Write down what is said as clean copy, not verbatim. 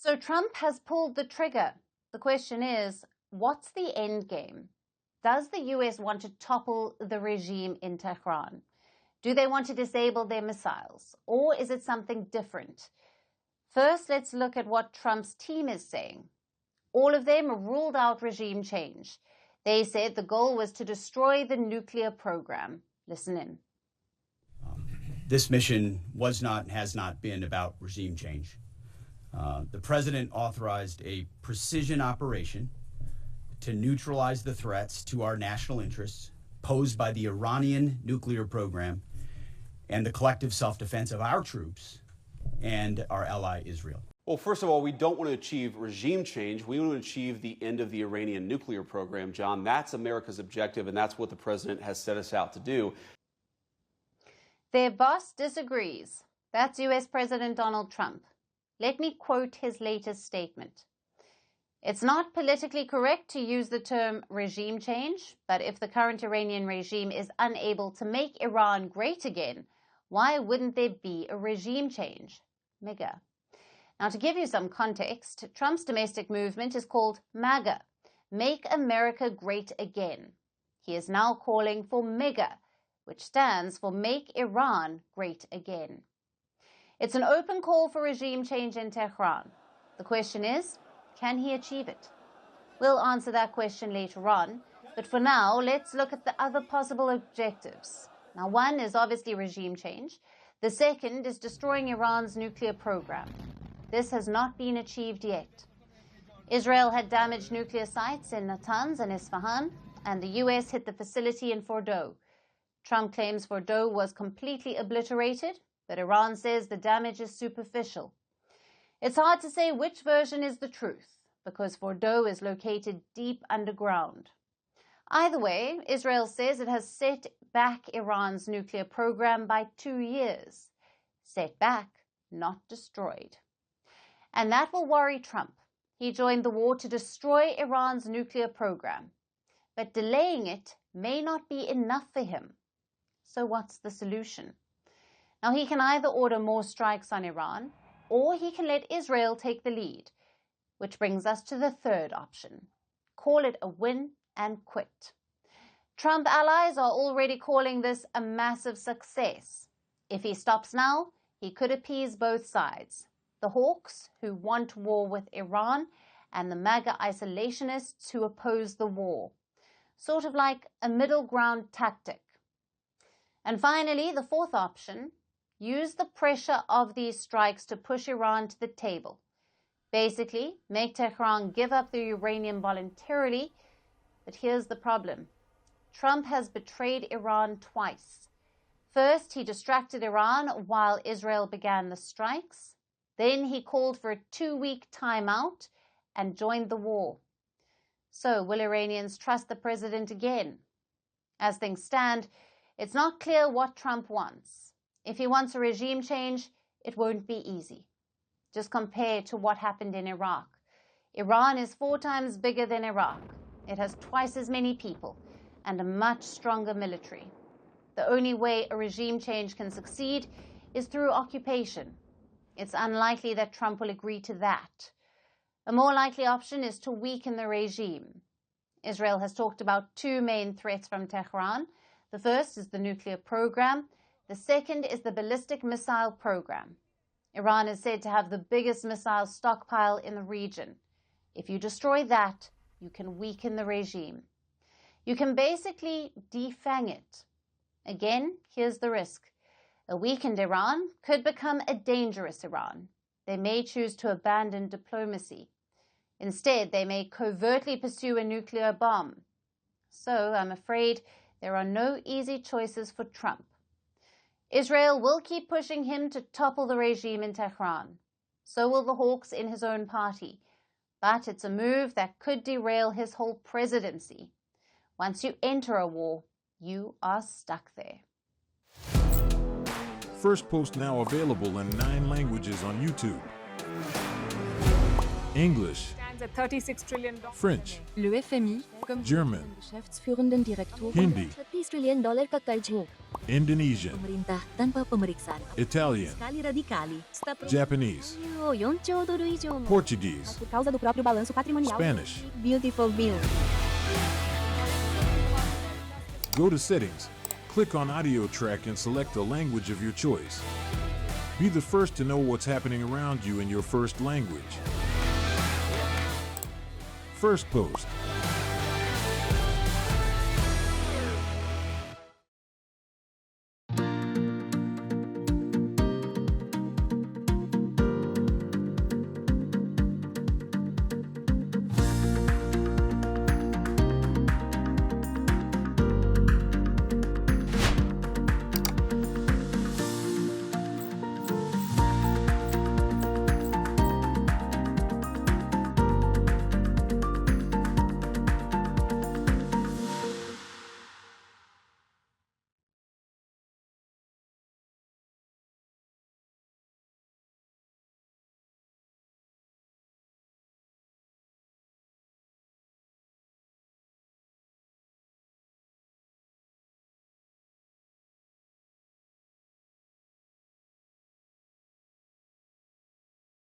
So Trump has pulled the trigger. The question is, what's the end game? Does the US want to topple the regime in Tehran? Do they want to disable their missiles? Or is it something different? First, let's look at what Trump's team is saying. All of them ruled out regime change. They said the goal was to destroy the nuclear program. Listen in. This mission was not and has not been about regime change. The president authorized a precision operation to neutralize the threats to our national interests posed by the Iranian nuclear program and the collective self-defense of our troops and our ally Israel. Well, first of all, we don't want to achieve regime change. We want to achieve the end of the Iranian nuclear program, John. That's America's objective, and that's what the president has set us out to do. Their boss disagrees. That's US President Donald Trump. Let me quote his latest statement. It's not politically correct to use the term regime change, but if the current Iranian regime is unable to make Iran great again, why wouldn't there be a regime change? MAGA. Now, to give you some context, Trump's domestic movement is called MAGA, Make America Great Again. He is now calling for MEGA, which stands for Make Iran Great Again. It's an open call for regime change in Tehran. The question is, can he achieve it? We'll answer that question later on, but for now, let's look at the other possible objectives. Now, one is obviously regime change. The second is destroying Iran's nuclear program. This has not been achieved yet. Israel had damaged nuclear sites in Natanz and Isfahan, and the US hit the facility in Fordow. Trump claims Fordow was completely obliterated, but Iran says the damage is superficial. It's hard to say which version is the truth, because Fordow is located deep underground. Either way, Israel says it has set back Iran's nuclear program by 2 years. Set back, not destroyed. And that will worry Trump. He joined the war to destroy Iran's nuclear program. But delaying it may not be enough for him. So what's the solution? Now, he can either order more strikes on Iran, or he can let Israel take the lead, which brings us to the third option. Call it a win and quit. Trump allies are already calling this a massive success. If he stops now, he could appease both sides. The hawks, who want war with Iran, and the MAGA isolationists who oppose the war. Sort of like a middle ground tactic. And finally, the fourth option, use the pressure of these strikes to push Iran to the table. Basically, make Tehran give up the uranium voluntarily. But here's the problem. Trump has betrayed Iran twice. First, he distracted Iran while Israel began the strikes. Then he called for a 2-week timeout and joined the war. So will Iranians trust the president again? As things stand, it's not clear what Trump wants. If he wants a regime change, it won't be easy. Just compare to what happened in Iraq. Iran is 4 times bigger than Iraq. It has twice as many people and a much stronger military. The only way a regime change can succeed is through occupation. It's unlikely that Trump will agree to that. A more likely option is to weaken the regime. Israel has talked about 2 main threats from Tehran. The first is the nuclear program. The second is the ballistic missile program. Iran is said to have the biggest missile stockpile in the region. If you destroy that, you can weaken the regime. You can basically defang it. Again, here's the risk. A weakened Iran could become a dangerous Iran. They may choose to abandon diplomacy. Instead, they may covertly pursue a nuclear bomb. So, I'm afraid there are no easy choices for Trump. Israel will keep pushing him to topple the regime in Tehran. So will the hawks in his own party. But it's a move that could derail his whole presidency. Once you enter a war, you are stuck there. Firstpost now available in 9 languages on YouTube. English, $36 trillion. French, Le FMI, comme German, Geschäftsführenden Direktor Hindi, $30 trillion ka karjo. Indonesian, Pemerintah tanpa pemeriksaan. Italian, Sekali radikali. Japanese, 4兆ドル以上も Portuguese, por causa do próprio balanço patrimonial. Spanish. Beautiful bill. Go to Settings, click on Audio Track and select a language of your choice. Be the first to know what's happening around you in your first language. Firstpost.